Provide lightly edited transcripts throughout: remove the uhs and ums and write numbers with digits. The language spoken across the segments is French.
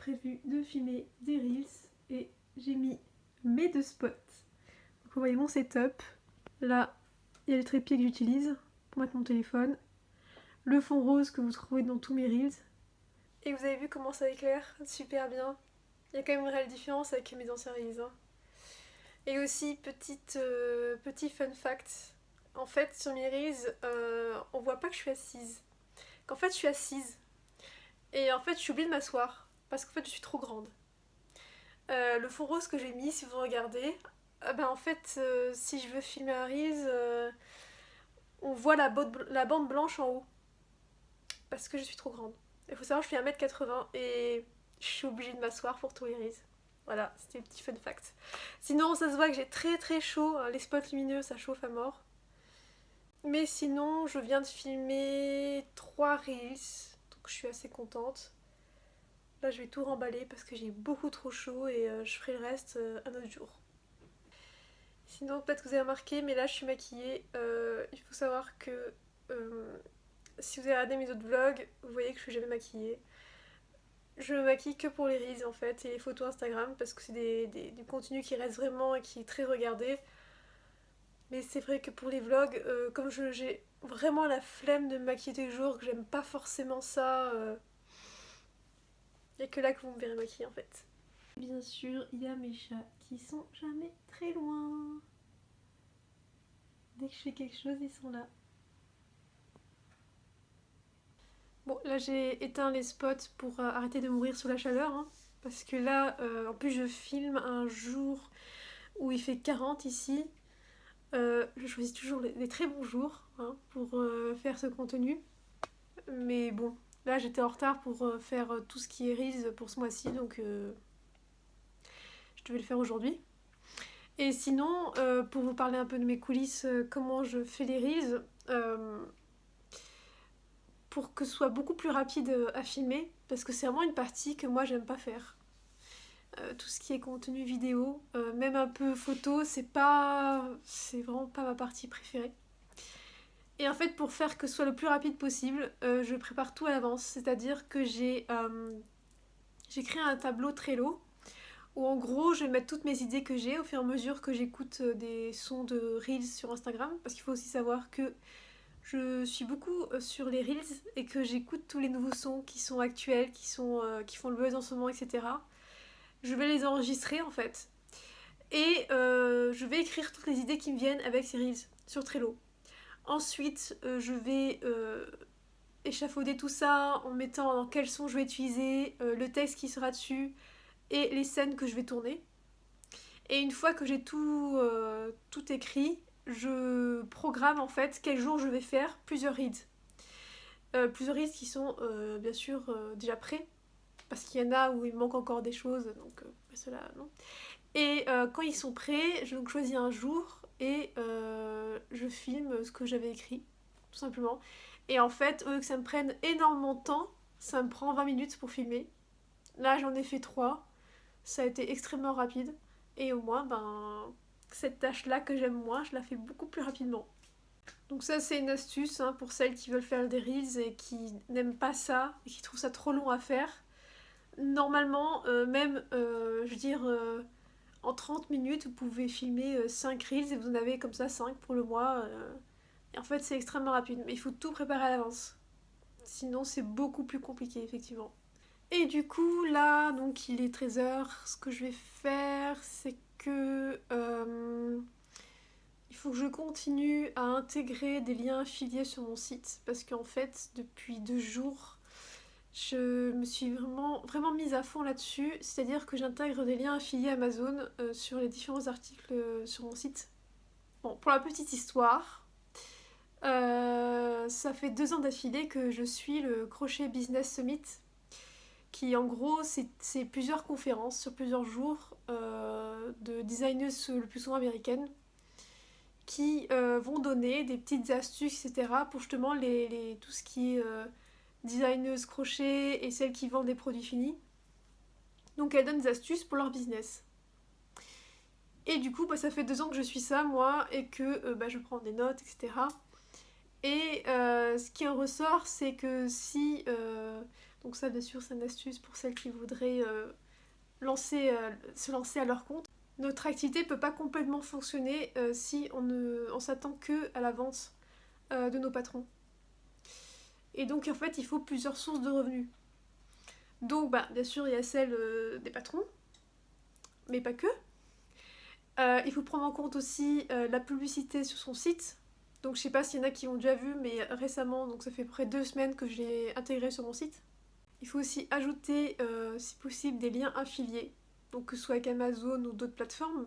prévu de filmer des reels et j'ai mis mes 2 spots. Donc vous voyez mon setup. Là, il y a le trépied que j'utilise pour mettre mon téléphone. Le fond rose que vous trouvez dans tous mes reels. Et vous avez vu comment ça éclaire super bien. Il y a quand même une réelle différence avec mes anciens reels. Hein. Et aussi, petit fun fact. En fait, sur mes reels, on voit pas que je suis assise. Qu'en fait, je suis assise. Et en fait, j'oublie de m'asseoir. Parce qu'en fait, je suis trop grande. Le fond rose que j'ai mis, si vous regardez, en fait, si je veux filmer un reels, on voit la bande blanche en haut. Parce que je suis trop grande. Il faut savoir, je fais 1m80 et je suis obligée de m'asseoir pour tous les reels. Voilà, c'était le petit fun fact. Sinon, ça se voit que j'ai très chaud. Les spots lumineux, ça chauffe à mort. Mais sinon, je viens de filmer 3 reels. Donc je suis assez contente. Là, je vais tout remballer parce que j'ai beaucoup trop chaud et je ferai le reste un autre jour. Sinon, peut-être que vous avez remarqué, mais là, je suis maquillée. Il faut savoir que si vous avez regardé mes autres vlogs, vous voyez que je suis jamais maquillée. Je me maquille que pour les reels en fait et les photos Instagram parce que c'est du contenu qui reste vraiment et qui est très regardé. Mais c'est vrai que pour les vlogs, comme j'ai vraiment la flemme de me maquiller tous les jours, que j'aime pas forcément ça, il n'y a que là que vous me verrez maquiller en fait. Bien sûr, il y a mes chats qui sont jamais très loin. Dès que je fais quelque chose, ils sont là. Bon, là j'ai éteint les spots pour arrêter de mourir sous la chaleur. Hein, parce que là, en plus je filme un jour où il fait 40 ici. Je choisis toujours les très bons jours hein, pour faire ce contenu. Mais bon, là j'étais en retard pour faire tout ce qui est reels pour ce mois-ci, donc je devais le faire aujourd'hui. Et sinon, pour vous parler un peu de mes coulisses, comment je fais les reels, pour que ce soit beaucoup plus rapide à filmer, parce que c'est vraiment une partie que moi j'aime pas faire. Tout ce qui est contenu vidéo, même un peu photo, c'est vraiment pas ma partie préférée. Et en fait, pour faire que ce soit le plus rapide possible, je prépare tout à l'avance, c'est-à-dire que j'ai créé un tableau Trello où en gros je vais mettre toutes mes idées que j'ai au fur et à mesure que j'écoute des sons de Reels sur Instagram, parce qu'il faut aussi savoir que je suis beaucoup sur les Reels et que j'écoute tous les nouveaux sons qui sont actuels, qui font le buzz en ce moment, etc. Je vais les enregistrer en fait. Et je vais écrire toutes les idées qui me viennent avec ces Reels sur Trello. Ensuite, je vais échafauder tout ça en mettant dans quel son je vais utiliser, le texte qui sera dessus et les scènes que je vais tourner. Et une fois que j'ai tout écrit, je programme en fait quel jour je vais faire plusieurs reads. Plusieurs reads qui sont bien sûr déjà prêts, parce qu'il y en a où il manque encore des choses, donc cela non. Et quand ils sont prêts, je choisis un jour et je filme ce que j'avais écrit, tout simplement. Et en fait, au lieu que ça me prenne énormément de temps, ça me prend 20 minutes pour filmer. Là, j'en ai fait 3. Ça a été extrêmement rapide. Et au moins, cette tâche-là que j'aime moins, je la fais beaucoup plus rapidement. Donc ça, c'est une astuce hein, pour celles qui veulent faire des reels et qui n'aiment pas ça et qui trouvent ça trop long à faire. Normalement, je veux dire, en 30 minutes, vous pouvez filmer 5 reels et vous en avez comme ça 5 pour le mois. Et en fait, c'est extrêmement rapide, mais il faut tout préparer à l'avance. Sinon, c'est beaucoup plus compliqué, effectivement. Et du coup, là, donc il est 13h. Ce que je vais faire, c'est que il faut que je continue à intégrer des liens affiliés sur mon site. Parce qu'en fait, depuis 2 jours, je me suis vraiment mise à fond là-dessus. C'est-à-dire que j'intègre des liens affiliés Amazon sur les différents articles sur mon site. Bon, pour la petite histoire, ça fait 2 ans d'affilée que je suis le Crochet Business Summit, qui en gros c'est plusieurs conférences sur plusieurs jours de designeuses le plus souvent américaines qui vont donner des petites astuces etc pour justement tout ce qui est designeuse crochet et celles qui vendent des produits finis. Donc elles donnent des astuces pour leur business. Et du coup ça fait 2 ans que je suis ça moi et que je prends des notes etc. Et ce qui en ressort, c'est que si... donc ça, bien sûr, c'est une astuce pour celles qui voudraient se lancer à leur compte. Notre activité ne peut pas complètement fonctionner si on s'attend que à la vente de nos patrons. Et donc, en fait, il faut plusieurs sources de revenus. Donc, bien sûr, il y a celle des patrons, mais pas que. Il faut prendre en compte aussi la publicité sur son site. Donc je sais pas s'il y en a qui ont déjà vu, mais récemment, donc ça fait près de 2 semaines que je l'ai intégré sur mon site. Il faut aussi ajouter, si possible, des liens affiliés, donc que ce soit avec Amazon ou d'autres plateformes.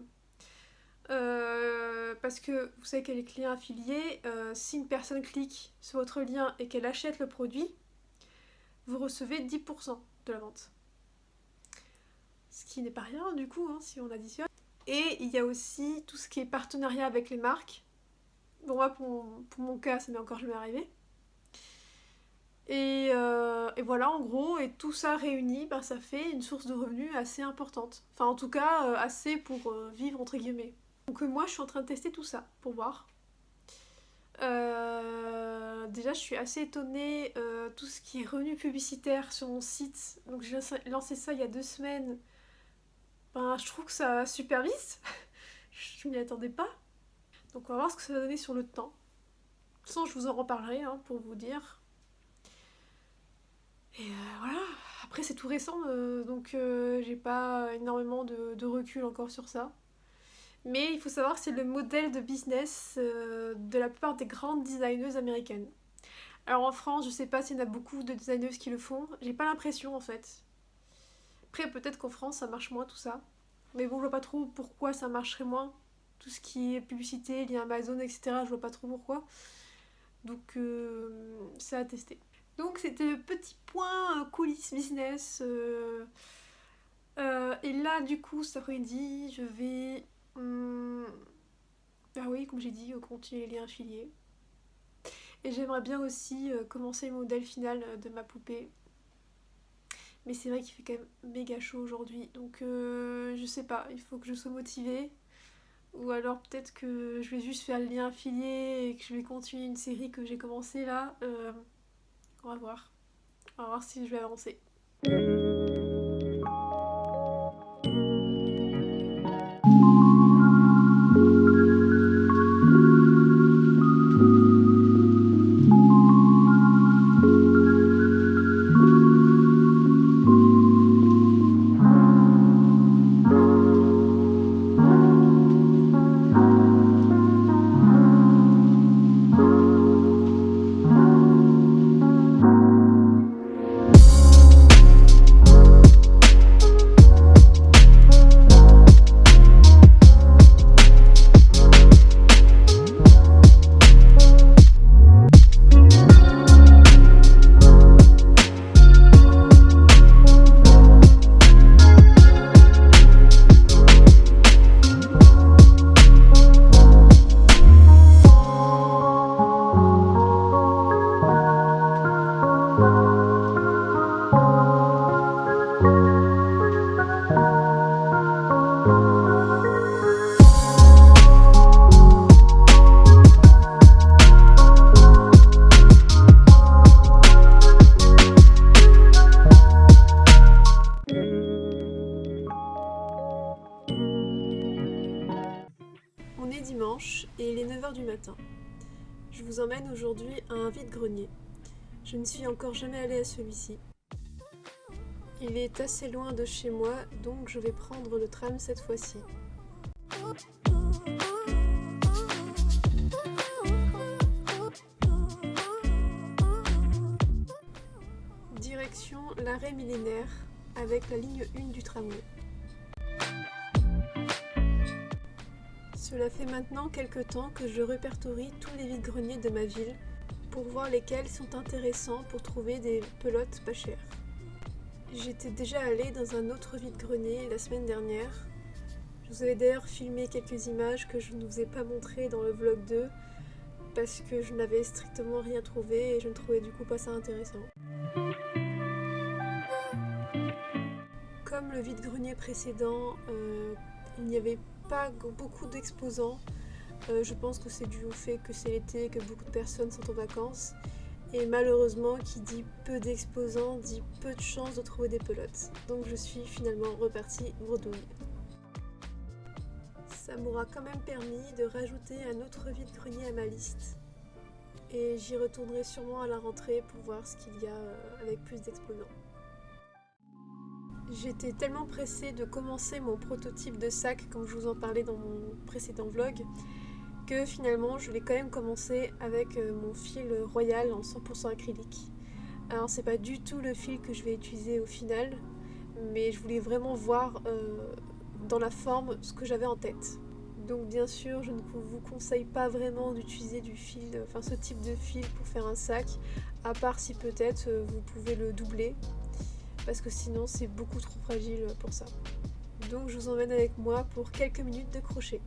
Parce que vous savez qu'avec les liens affiliés, si une personne clique sur votre lien et qu'elle achète le produit, vous recevez 10% de la vente. Ce qui n'est pas rien du coup, hein, si on additionne. Et il y a aussi tout ce qui est partenariat avec les marques. Bon, moi, pour mon cas, ça m'est encore jamais arrivé. Et voilà, en gros, et tout ça réuni, ça fait une source de revenus assez importante. Enfin, en tout cas, assez pour vivre, entre guillemets. Donc moi, je suis en train de tester tout ça, pour voir. Déjà, je suis assez étonnée, tout ce qui est revenu publicitaire sur mon site. Donc j'ai lancé ça il y a 2 semaines. Je trouve que ça va super vite. Je m'y attendais pas. Donc on va voir ce que ça va donner sur le temps. Sans, je vous en reparlerai hein, pour vous dire. Et voilà. Après c'est tout récent, donc j'ai pas énormément de recul encore sur ça. Mais il faut savoir que c'est le modèle de business de la plupart des grandes designeuses américaines. Alors en France, je sais pas s'il y en a beaucoup de designeuses qui le font. J'ai pas l'impression en fait. Après peut-être qu'en France ça marche moins tout ça. Mais bon, je vois pas trop pourquoi ça marcherait moins. Tout ce qui est publicité, lien Amazon, etc. Je vois pas trop pourquoi. Donc c'est à tester. Donc c'était le petit point coulisses business. Et là du coup cet après-midi je vais... ah oui, comme j'ai dit, continuer les liens affiliés. Et j'aimerais bien aussi commencer le modèle final de ma poupée. Mais c'est vrai qu'il fait quand même méga chaud aujourd'hui. Donc je sais pas, il faut que je sois motivée. Ou alors peut-être que je vais juste faire le lien affilié et que je vais continuer une série que j'ai commencé là. On va voir. On va voir si je vais avancer. On est dimanche et il est 9h du matin. Je vous emmène aujourd'hui à un vide-grenier. Je ne suis encore jamais allée à celui-ci. Il est assez loin de chez moi, donc je vais prendre le tram cette fois-ci. Direction l'arrêt millénaire avec la ligne 1 du tramway. Cela fait maintenant quelques temps que je répertorie tous les vide-greniers de ma ville pour voir lesquels sont intéressants pour trouver des pelotes pas chères. J'étais déjà allée dans un autre vide-grenier la semaine dernière. Je vous avais d'ailleurs filmé quelques images que je ne vous ai pas montrées dans le vlog 2 parce que je n'avais strictement rien trouvé et je ne trouvais du coup pas ça intéressant. Comme le vide-grenier précédent, il n'y avait pas beaucoup d'exposants. Je pense que c'est dû au fait que c'est l'été, que beaucoup de personnes sont en vacances. Et malheureusement, qui dit peu d'exposants, dit peu de chances de trouver des pelotes. Donc je suis finalement repartie bredouille. Ça m'aura quand même permis de rajouter un autre vide-grenier à ma liste. Et j'y retournerai sûrement à la rentrée pour voir ce qu'il y a avec plus d'exposants. J'étais tellement pressée de commencer mon prototype de sac, comme je vous en parlais dans mon précédent vlog, que finalement je l'ai quand même commencé avec mon fil Royal en 100% acrylique. Alors c'est pas du tout le fil que je vais utiliser au final, mais je voulais vraiment voir dans la forme ce que j'avais en tête. Donc bien sûr je ne vous conseille pas vraiment d'utiliser du fil, enfin ce type de fil pour faire un sac, à part si peut-être vous pouvez le doubler, parce que sinon c'est beaucoup trop fragile pour ça. Donc je vous emmène avec moi pour quelques minutes de crochet.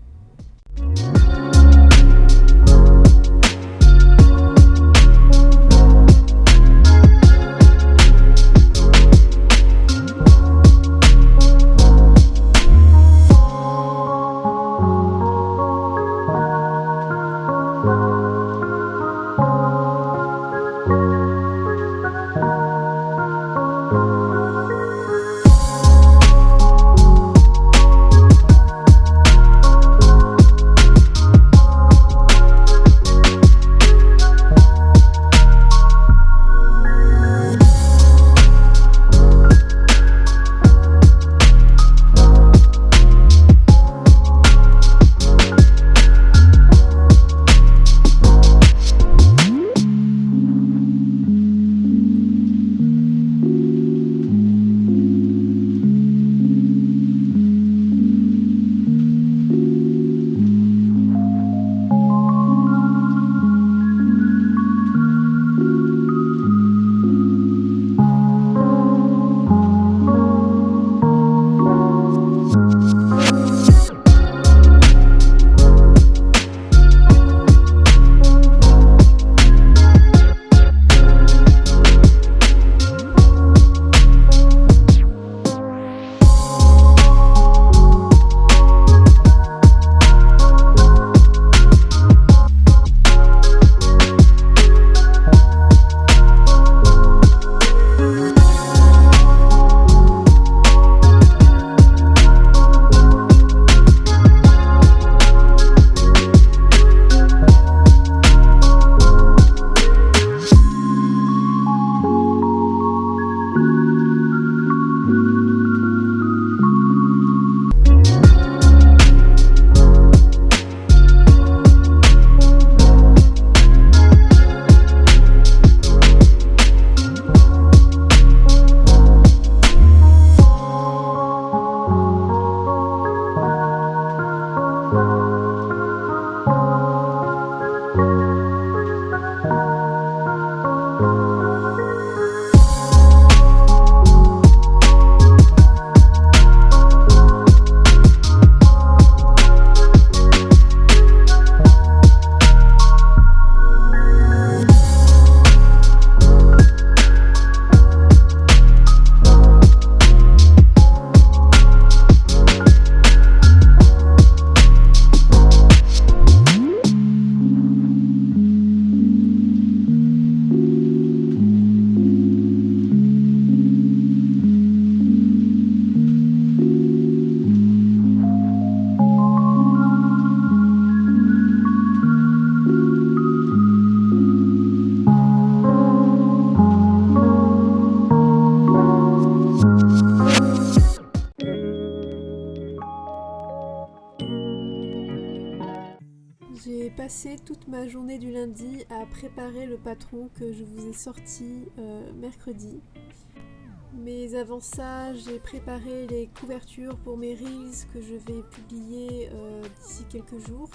J'ai passé toute ma journée du lundi à préparer le patron que je vous ai sorti mercredi. Mais avant ça, j'ai préparé les couvertures pour mes reels que je vais publier d'ici quelques jours.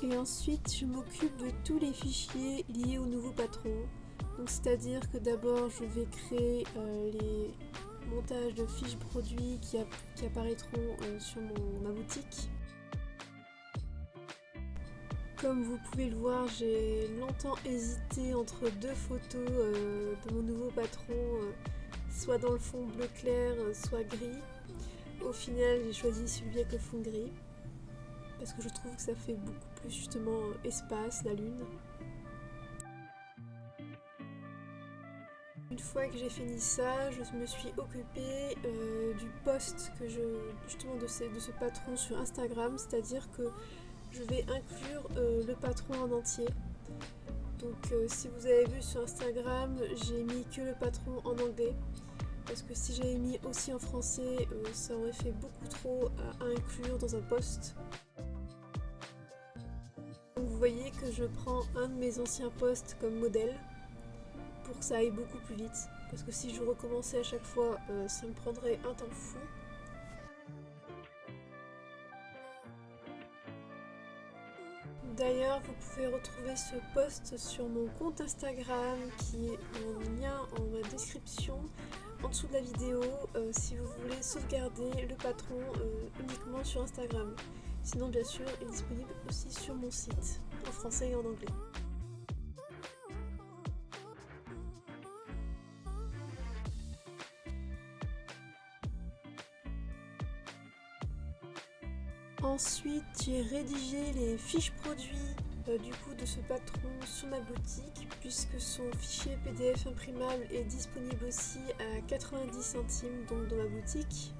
Et ensuite, je m'occupe de tous les fichiers liés au nouveau patron. Donc, c'est-à-dire que d'abord, je vais créer les montages de fiches produits qui apparaîtront sur ma boutique. Comme vous pouvez le voir, j'ai longtemps hésité entre deux photos de mon nouveau patron, soit dans le fond bleu clair, soit gris. Au final, j'ai choisi celui avec le fond gris. parce que je trouve que ça fait beaucoup plus justement espace, la lune. Une fois que j'ai fini ça, je me suis occupée du post justement de ce patron sur Instagram, c'est-à-dire que je vais inclure le patron en entier. Donc si vous avez vu sur Instagram, j'ai mis que le patron en anglais. Parce que si j'avais mis aussi en français, ça aurait fait beaucoup trop à inclure dans un post. Donc vous voyez que je prends un de mes anciens posts comme modèle pour que ça aille beaucoup plus vite. Parce que si je recommençais à chaque fois, ça me prendrait un temps fou. D'ailleurs, vous pouvez retrouver ce post sur mon compte Instagram qui est en lien en ma description en dessous de la vidéo si vous voulez sauvegarder le patron uniquement sur Instagram. Sinon, bien sûr, il est disponible aussi sur mon site, en français et en anglais. Ensuite, j'ai rédigé les fiches produits du coup de ce patron sur ma boutique puisque son fichier PDF imprimable est disponible aussi à 90 centimes donc dans ma boutique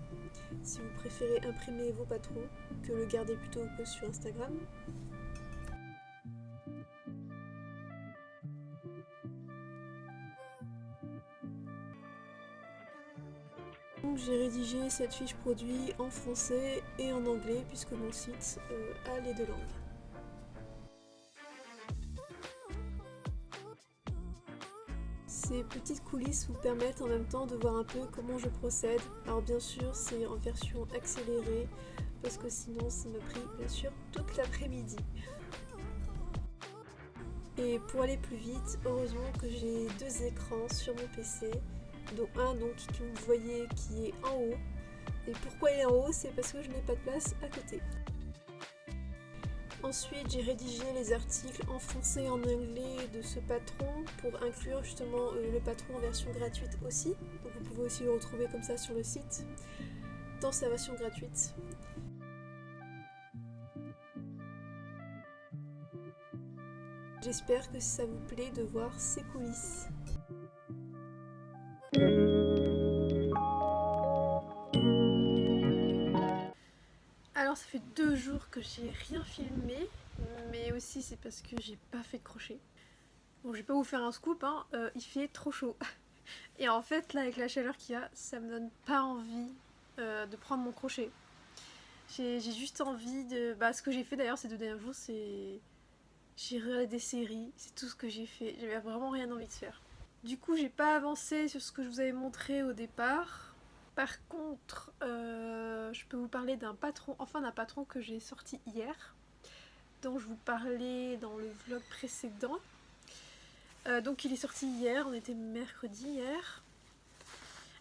si vous préférez imprimer vos patrons que le garder plutôt que sur Instagram. Donc j'ai rédigé cette fiche produit en français et en anglais puisque mon site a les deux langues. Ces petites coulisses vous permettent en même temps de voir un peu comment je procède. Alors bien sûr c'est en version accélérée parce que sinon ça me prit bien sûr toute l'après-midi. Et pour aller plus vite, heureusement que j'ai deux écrans sur mon PC, dont un donc que vous voyez qui est en haut. Et pourquoi il est en haut? C'est parce que je n'ai pas de place à côté. Ensuite, j'ai rédigé les articles en français et en anglais de ce patron pour inclure justement le patron en version gratuite aussi. Donc vous pouvez aussi le retrouver comme ça sur le site, dans sa version gratuite. J'espère que ça vous plaît de voir ces coulisses. Alors ça fait 2 jours que j'ai rien filmé, mais aussi c'est parce que j'ai pas fait de crochet. Bon, je vais pas vous faire un scoop, hein, il fait trop chaud. Et en fait, là, avec la chaleur qu'il y a, ça me donne pas envie de prendre mon crochet. J'ai juste envie de... Bah, ce que j'ai fait d'ailleurs ces 2 derniers jours, c'est... J'ai regardé des séries, c'est tout ce que j'ai fait. J'avais vraiment rien envie de faire. Du coup, j'ai pas avancé sur ce que je vous avais montré au départ. Par contre, je peux vous parler d'un patron que j'ai sorti hier, dont je vous parlais dans le vlog précédent. Donc il est sorti hier, on était mercredi hier.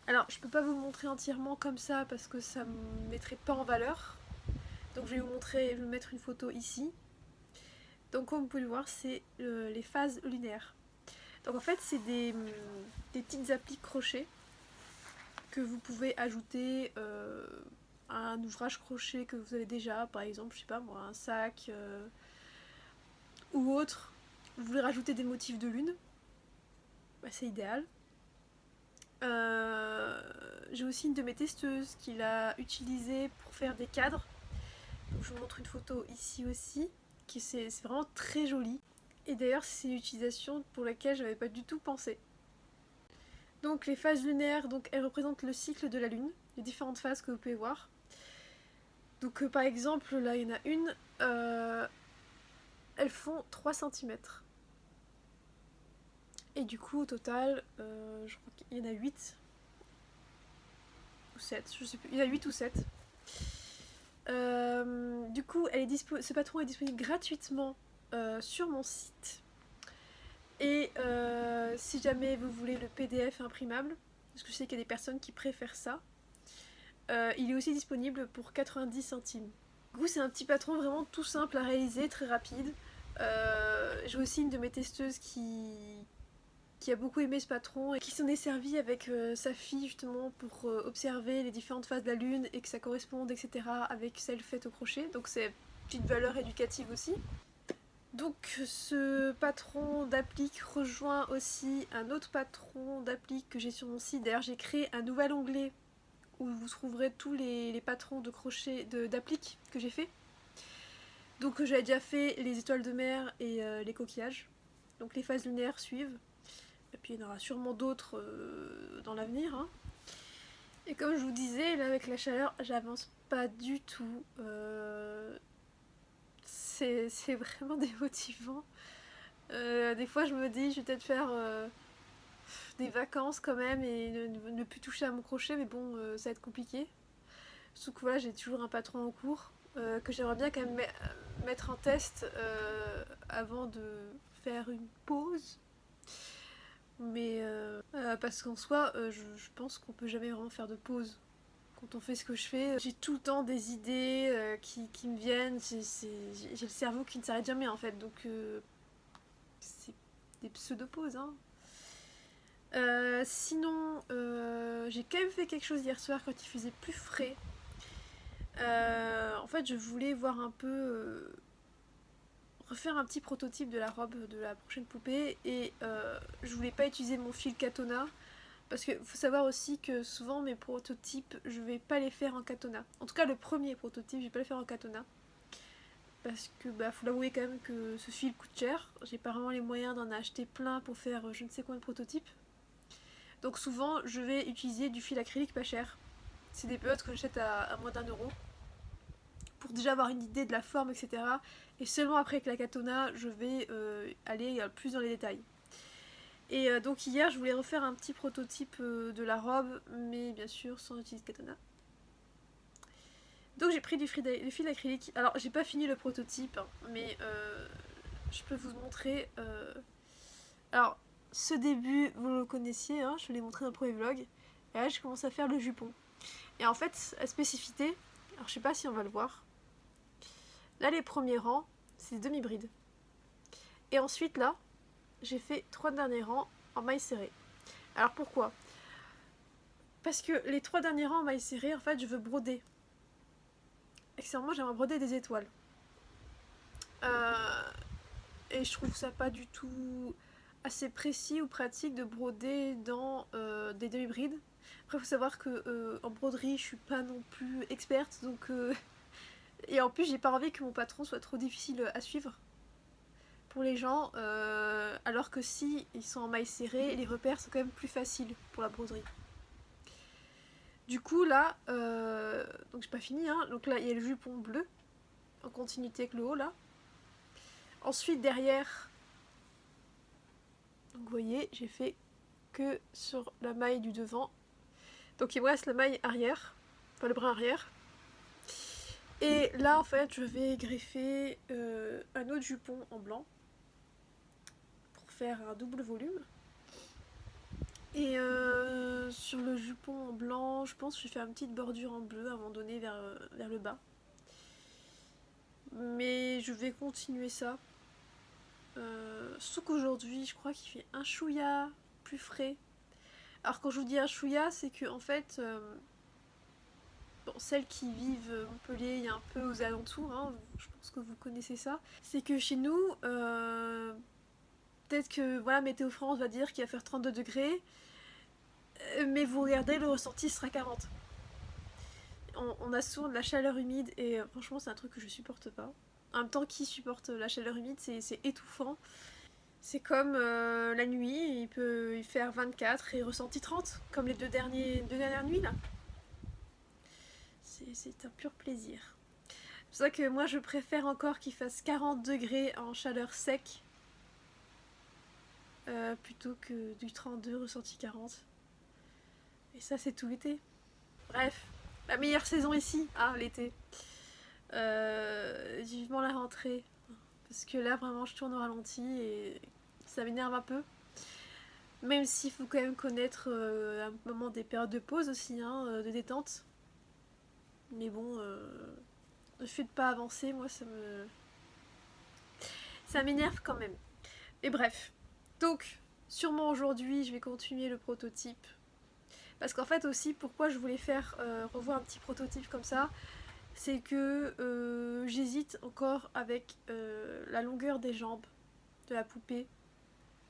Alors je peux pas vous le montrer entièrement comme ça parce que ça me mettrait pas en valeur. Donc je vais vous mettre une photo ici. Donc comme vous pouvez le voir, c'est les phases lunaires. Donc en fait c'est des petites applis crochet que vous pouvez ajouter à un ouvrage crochet que vous avez déjà, par exemple, je sais pas moi, un sac ou autre. Vous voulez rajouter des motifs de lune, bah, c'est idéal. J'ai aussi une de mes testeuses qui l'a utilisé pour faire des cadres. Donc, je vous montre une photo ici aussi, qui c'est vraiment très joli. Et d'ailleurs c'est une utilisation pour laquelle j'avais pas du tout pensé. Donc les phases lunaires, donc elles représentent le cycle de la lune, les différentes phases que vous pouvez voir. Donc par exemple là il y en a une, elles font 3 cm. Et du coup au total, je crois qu'il y en a 8 ou 7, je sais plus, il y en a 8 ou 7. Du coup ce patron est disponible gratuitement sur mon site. Et si jamais vous voulez le PDF imprimable, parce que je sais qu'il y a des personnes qui préfèrent ça, il est aussi disponible pour 90 centimes. Du coup c'est un petit patron vraiment tout simple à réaliser, très rapide. J'ai aussi une de mes testeuses qui a beaucoup aimé ce patron et qui s'en est servi avec sa fille justement pour observer les différentes phases de la lune et que ça corresponde etc. avec celle faite au crochet. Donc c'est petite valeur éducative aussi. Donc ce patron d'applique rejoint aussi un autre patron d'applique que j'ai sur mon site. D'ailleurs j'ai créé un nouvel onglet où vous trouverez tous les patrons de crochet d'applique que j'ai fait. Donc j'avais déjà fait les étoiles de mer et les coquillages. Donc les phases lunaires suivent. Et puis il y en aura sûrement d'autres dans l'avenir. Hein. Et comme je vous disais, là avec la chaleur, j'avance pas du tout. C'est vraiment démotivant. Des fois je me dis je vais peut-être faire des vacances quand même et ne plus toucher à mon crochet, mais bon ça va être compliqué. Surtout que voilà, j'ai toujours un patron en cours que j'aimerais bien quand même mettre en test avant de faire une pause. Mais parce qu'en soi, je pense qu'on peut jamais vraiment faire de pause. Quand on fait ce que je fais, j'ai tout le temps des idées qui me viennent. J'ai le cerveau qui ne s'arrête jamais en fait. Donc c'est des pseudo-pauses. Hein. Sinon, j'ai quand même fait quelque chose hier soir quand il faisait plus frais. En fait, je voulais voir un peu refaire un petit prototype de la robe de la prochaine poupée et je voulais pas utiliser mon fil katana parce qu'il faut savoir aussi que souvent mes prototypes je vais pas les faire en katana. En tout cas le premier prototype je vais pas le faire en katana parce que bah faut l'avouer quand même que ce fil coûte cher. J'ai pas vraiment les moyens d'en acheter plein pour faire je ne sais combien de prototypes. Donc souvent je vais utiliser du fil acrylique pas cher. C'est des pelotes que j'achète à moins d'1 euro. Pour déjà avoir une idée de la forme, etc. Et seulement après avec la katana, je vais aller plus dans les détails. Et donc hier, je voulais refaire un petit prototype de la robe, mais bien sûr sans utiliser de katana. Donc j'ai pris du fil acrylique. Alors j'ai pas fini le prototype, hein, mais je peux vous montrer. Alors ce début, vous le connaissiez, hein, je l'ai montré dans le premier vlog. Et là, je commence à faire le jupon. Et en fait, la spécificité, alors je sais pas si on va le voir. Là, les premiers rangs, c'est des demi-brides. Et ensuite, là, j'ai fait 3 derniers rangs en maille serrée. Alors pourquoi? Parce que les 3 derniers rangs en maille serrée, en fait, je veux broder. Accessoirement, j'aimerais broder des étoiles. Et je trouve ça pas du tout assez précis ou pratique de broder dans des demi-brides. Après, il faut savoir que en broderie, je suis pas non plus experte, donc... Et en plus, j'ai pas envie que mon patron soit trop difficile à suivre pour les gens, alors que si ils sont en maille serrée, les repères sont quand même plus faciles pour la broderie. Du coup là, donc j'ai pas fini, hein. Donc là il y a le jupon bleu, en continuité avec le haut là. Ensuite derrière, donc vous voyez, j'ai fait que sur la maille du devant. Donc il me reste la maille arrière, enfin le brin arrière. Et là en fait je vais greffer un autre jupon en blanc pour faire un double volume. Et sur le jupon en blanc, je pense que je vais faire une petite bordure en bleu à un moment donné vers le bas. Mais je vais continuer ça. Surtout qu'aujourd'hui, je crois qu'il fait un chouïa plus frais. Alors quand je vous dis un chouïa, c'est que en fait, bon, celles qui vivent Montpellier et un peu aux alentours, hein, je pense que vous connaissez ça, c'est que chez nous, peut-être que voilà, Météo France va dire qu'il va faire 32 degrés, mais vous regardez, le ressenti sera 40. On a souvent de la chaleur humide et franchement c'est un truc que je supporte pas. En même temps, qui supporte la chaleur humide, c'est étouffant. C'est comme la nuit, il peut y faire 24 et ressenti 30, comme les deux dernières nuits là. C'est un pur plaisir. C'est pour ça que moi je préfère encore qu'il fasse 40 degrés en chaleur sec plutôt que du 32 ressenti 40. Et ça c'est tout l'été. Bref, la meilleure saison ici, hein, l'été. Vivement la rentrée. Parce que là vraiment je tourne au ralenti et ça m'énerve un peu. Même s'il faut quand même connaître à un moment des périodes de pause aussi, hein, de détente. Mais bon, le fait de pas avancer, moi ça m'énerve quand même. Et bref. Donc, sûrement aujourd'hui, je vais continuer le prototype. Parce qu'en fait aussi, pourquoi je voulais faire revoir un petit prototype comme ça, c'est que j'hésite encore avec la longueur des jambes de la poupée,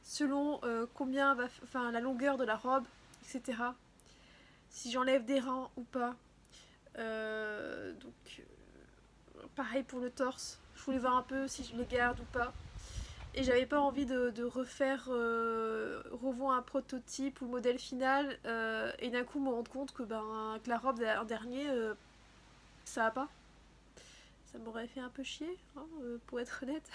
selon combien va, enfin la longueur de la robe, etc. Si j'enlève des rangs ou pas. Donc pareil pour le torse, je voulais voir un peu si je les garde ou pas. Et j'avais pas envie de refaire, revoir un prototype ou le modèle final et d'un coup me rendre compte que la robe d'un dernier, ça va pas. Ça m'aurait fait un peu chier, hein, pour être honnête.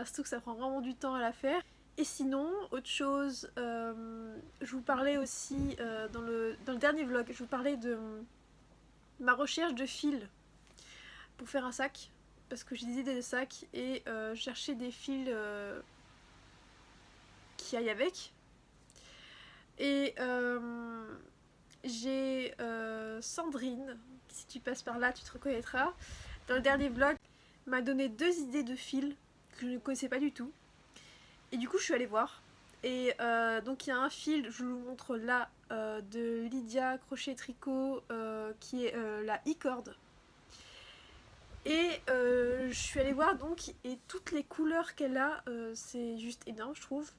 Surtout que ça prend vraiment du temps à la faire. Et sinon, autre chose, je vous parlais aussi dans le dernier vlog, je vous parlais de ma recherche de fils pour faire un sac. Parce que j'ai des idées de sacs et je cherchais des fils qui aillent avec. Et j'ai Sandrine, si tu passes par là, tu te reconnaîtras. Dans le dernier vlog, m'a donné 2 idées de fils que je ne connaissais pas du tout. Et du coup, je suis allée voir. Et donc, il y a un fil, je vous montre là, de Lydia Crochet Tricot, qui est la e-cord. Et je suis allée voir donc, et toutes les couleurs qu'elle a, c'est juste énorme, je trouve.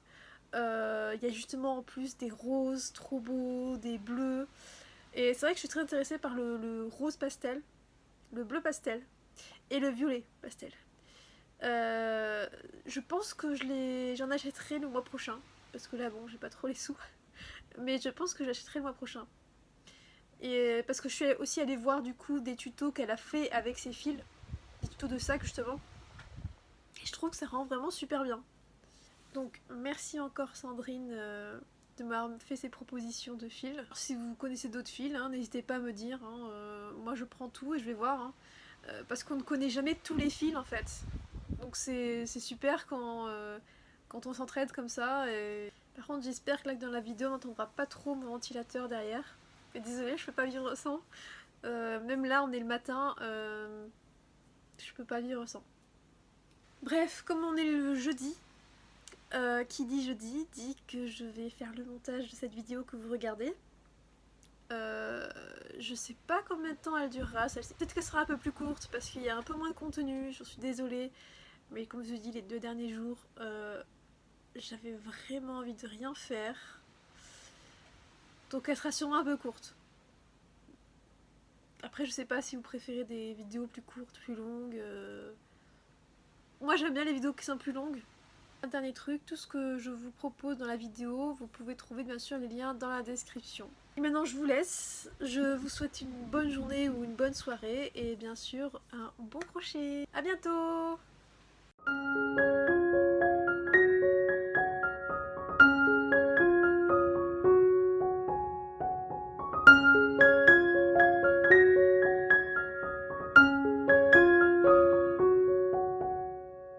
Il y a justement en plus des roses trop beaux, des bleus. Et c'est vrai que je suis très intéressée par le rose pastel, le bleu pastel et le violet pastel. Je pense que j'en achèterai le mois prochain. Parce que là, bon, j'ai pas trop les sous. Mais je pense que j'achèterai le mois prochain. Et parce que je suis aussi allée voir du coup des tutos qu'elle a fait avec ses fils. Des tutos de sac justement. Et je trouve que ça rend vraiment super bien. Donc merci encore Sandrine de m'avoir fait ces propositions de fils. Alors, si vous connaissez d'autres fils, hein, n'hésitez pas à me dire. Hein, moi je prends tout et je vais voir. Hein, parce qu'on ne connaît jamais tous les fils en fait. Donc c'est super quand on s'entraide comme ça. Et... Par contre j'espère que là dans la vidéo on n'entendra pas trop mon ventilateur derrière. Mais désolée, je peux pas vivre sans. Même là on est le matin, je peux pas vivre sans. Bref, comme on est le jeudi, qui dit jeudi dit que je vais faire le montage de cette vidéo que vous regardez. Je sais pas combien de temps elle durera, peut-être qu'elle sera un peu plus courte parce qu'il y a un peu moins de contenu, j'en suis désolée. Mais comme je vous dis, les 2 derniers jours, j'avais vraiment envie de rien faire. Donc elle sera sûrement un peu courte. Après, je sais pas si vous préférez des vidéos plus courtes, plus longues. Moi, j'aime bien les vidéos qui sont plus longues. Un dernier truc, tout ce que je vous propose dans la vidéo, vous pouvez trouver bien sûr les liens dans la description. Et maintenant, je vous laisse. Je vous souhaite une bonne journée ou une bonne soirée et bien sûr un bon crochet. À bientôt!